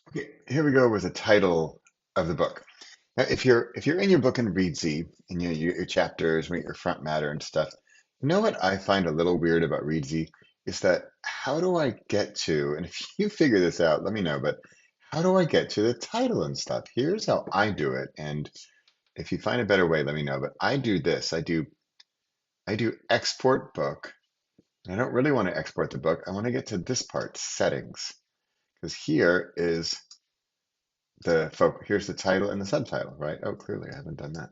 Okay, here we go with the title of the book. Now, if you're in your book in Reedzy and your chapters, your front matter and stuff, you know what I find a little weird about Reedzy is that how do I get to, and if you figure this out, let me know, but how do I get to the title and stuff? Here's how I do it, and if you find a better way, let me know. But I do this. I do export book. And I don't really want to export the book. I want to get to this part, settings, because here is here's the title and the subtitle, right? Oh, clearly I haven't done that.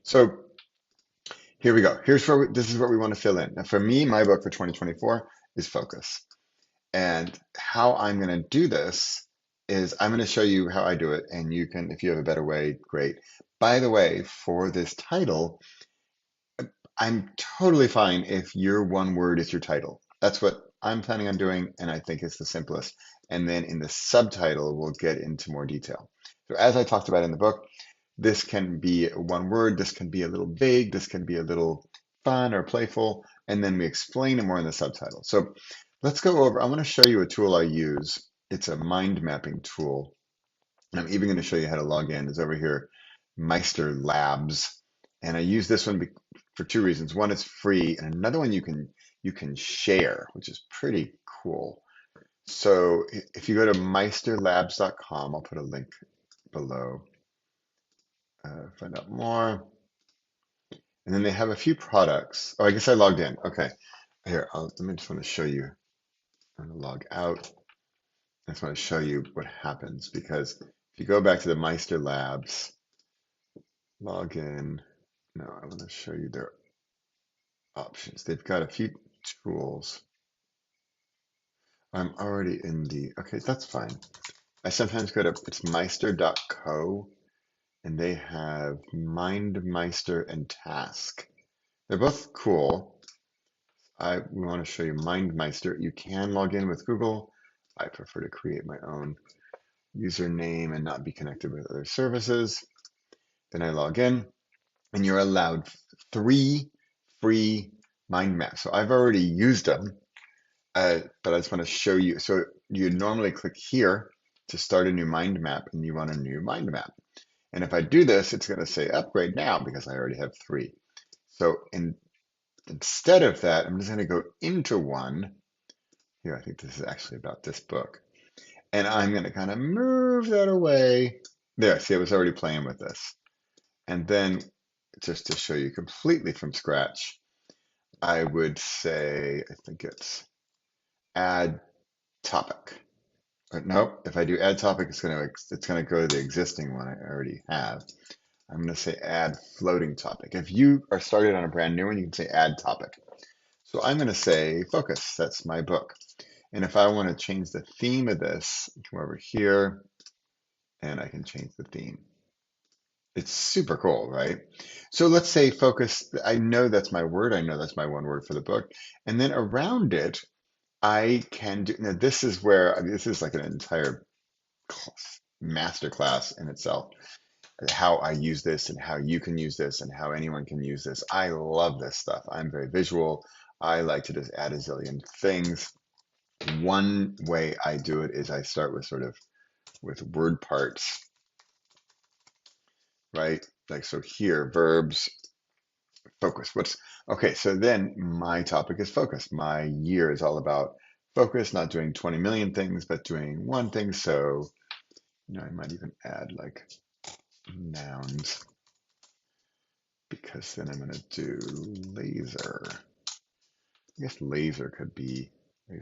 So here we go. This is what we want to fill in. Now, for me, my book for 2024 is focus. And how I'm going to do this is I'm going to show you how I do it. And you can, if you have a better way, great. By the way, for this title, I'm totally fine if your one word is your title. That's what I'm planning on doing, and I think it's the simplest. And then in the subtitle, we'll get into more detail. So as I talked about in the book, this can be one word, this can be a little vague, this can be a little fun or playful, and then we explain it more in the subtitle. So let's go over, I want to show you a tool I use. It's a mind mapping tool. And I'm even going to show you how to log in. It's over here, Meister Labs. And I use this one for two reasons. One, it's free, and another one you can share, which is pretty cool. So if you go to meisterlabs.com, I'll put a link below. Find out more. And then they have a few products. Oh, I guess I logged in. Okay. Here, let me just want to show you. I'm going to log out. I just want to show you what happens because if you go back to the Meister Labs, log in. No, I want to show you their options. They've got a few tools. I'm already in okay, that's fine. I sometimes go to, it's meister.co, and they have MindMeister and Task. They're both cool. We want to show you MindMeister. You can log in with Google. I prefer to create my own username and not be connected with other services. Then I log in, and you're allowed 3 free mind maps. So I've already used them, but I just want to show you. So you normally click here to start a new mind map, and you want a new mind map. And if I do this, it's going to say upgrade now because I already have 3. So instead of that, I'm just going to go into one. Here, I think this is actually about this book. And I'm going to kind of move that away. There, see, I was already playing with this. And then just to show you completely from scratch, I would say, I think it's add topic. But nope, if I do add topic, it's gonna go to the existing one I already have. I'm gonna say add floating topic. If you are started on a brand new one, you can say add topic. So I'm gonna say focus. That's my book. And if I want to change the theme of this, come over here and I can change the theme. It's super cool, right? So let's say focus. I know that's my word. I know that's my one word for the book. And then around it, I can do, now this is where, I mean, this is like an entire master class in itself. How I use this and how you can use this and how anyone can use this. I love this stuff. I'm very visual. I like to just add a zillion things. One way I do it is I start with with word parts, right? Like, so here, verbs, focus. Okay, so then my topic is focus. My year is all about focus, not doing 20 million things, but doing one thing. So, I might even add like nouns because then I'm going to do laser. I guess laser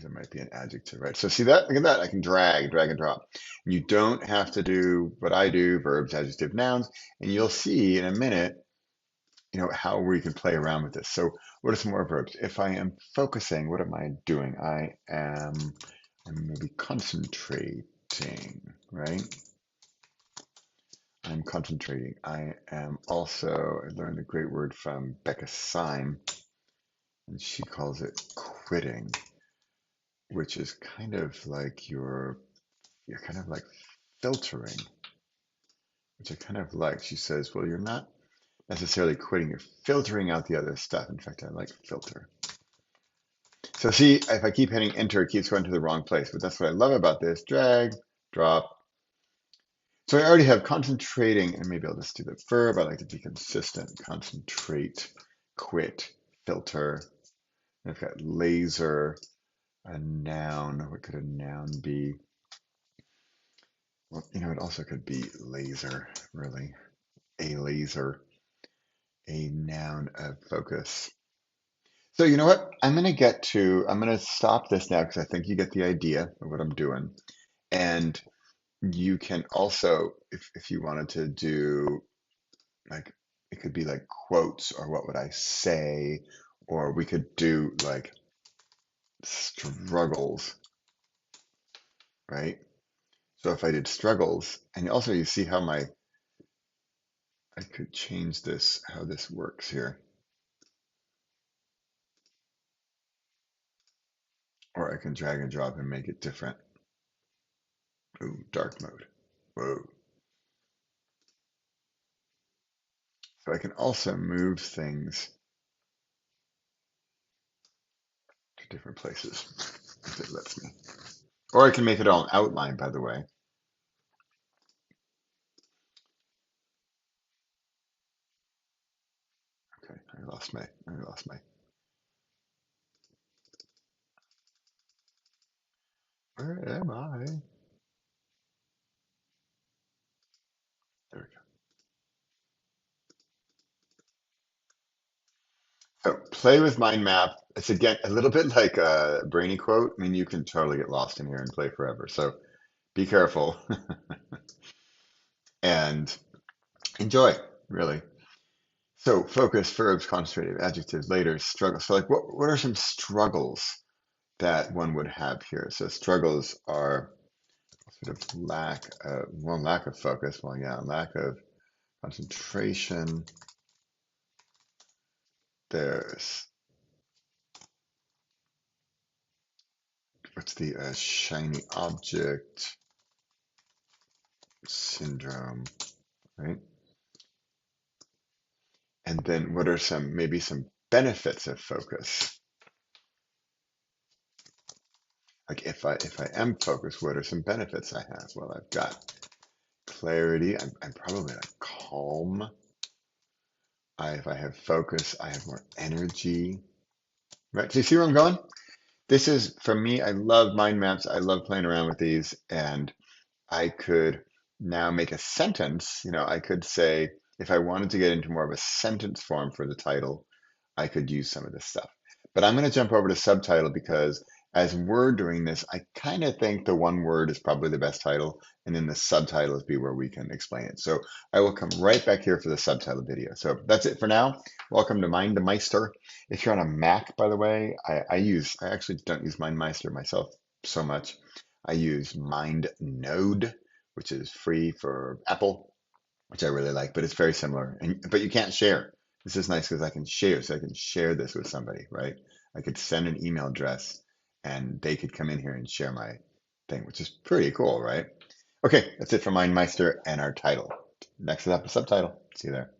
might be an adjective, right? So see that, look at that. I can drag and drop. You don't have to do what I do, verbs, adjective, nouns, and you'll see in a minute, how we can play around with this. So what are some more verbs? If I am focusing, what am I doing? I'm maybe concentrating, right? I'm concentrating. I am also, I learned a great word from Becca Syme, and she calls it quitting, which is kind of like you're kind of like filtering, which I kind of like. She says, well, you're not necessarily quitting, you're filtering out the other stuff. In fact, I like filter. So see, if I keep hitting enter, it keeps going to the wrong place. But that's what I love about this. Drag, drop. So I already have concentrating, and maybe I'll just do the verb. I like to be consistent. Concentrate, quit, filter. I've got laser, a noun. What could a noun be? Well, it also could be laser, really. A laser, a noun of focus. So you know what? I'm going to stop this now because I think you get the idea of what I'm doing. And you can also, if you wanted to do like, it could be like quotes or what would I say, or we could do like struggles, right? So if I did struggles, and also you see how I could change this, how this works here. Or I can drag and drop and make it different. Ooh, dark mode. Whoa. So I can also move things to different places if it lets me. Or I can make it all an outline, by the way. Okay, I lost my, where am I? There we go. So play with mind map. It's again a little bit like a brainy quote. I mean, you can totally get lost in here and play forever. So be careful and enjoy, really. So focus, verbs, concentrative, adjectives, later, struggles. So like what are some struggles that one would have here? So struggles are sort of lack of focus. Well, yeah, lack of concentration. There's what's the shiny object syndrome, right? And then what are maybe some benefits of focus? Like if I am focused, what are some benefits I have? Well, I've got clarity. I'm probably like calm. If I have focus, I have more energy. Right? Do you see where I'm going? This is for me, I love mind maps. I love playing around with these, and I could now make a sentence. I could say, if I wanted to get into more of a sentence form for the title, I could use some of this stuff. But I'm going to jump over to subtitle because as we're doing this, I kind of think the one word is probably the best title, and then the subtitles be where we can explain it. So I will come right back here for the subtitle video. So that's it for now. Welcome to MindMeister. If you're on a Mac, by the way, I actually don't use MindMeister myself so much. I use MindNode, which is free for Apple, which I really like, but it's very similar. But you can't share. This is nice because I can share, so I can share this with somebody, right? I could send an email address and they could come in here and share my thing, which is pretty cool, right? Okay, that's it for MindMeister and our title. Next up, a subtitle. See you there.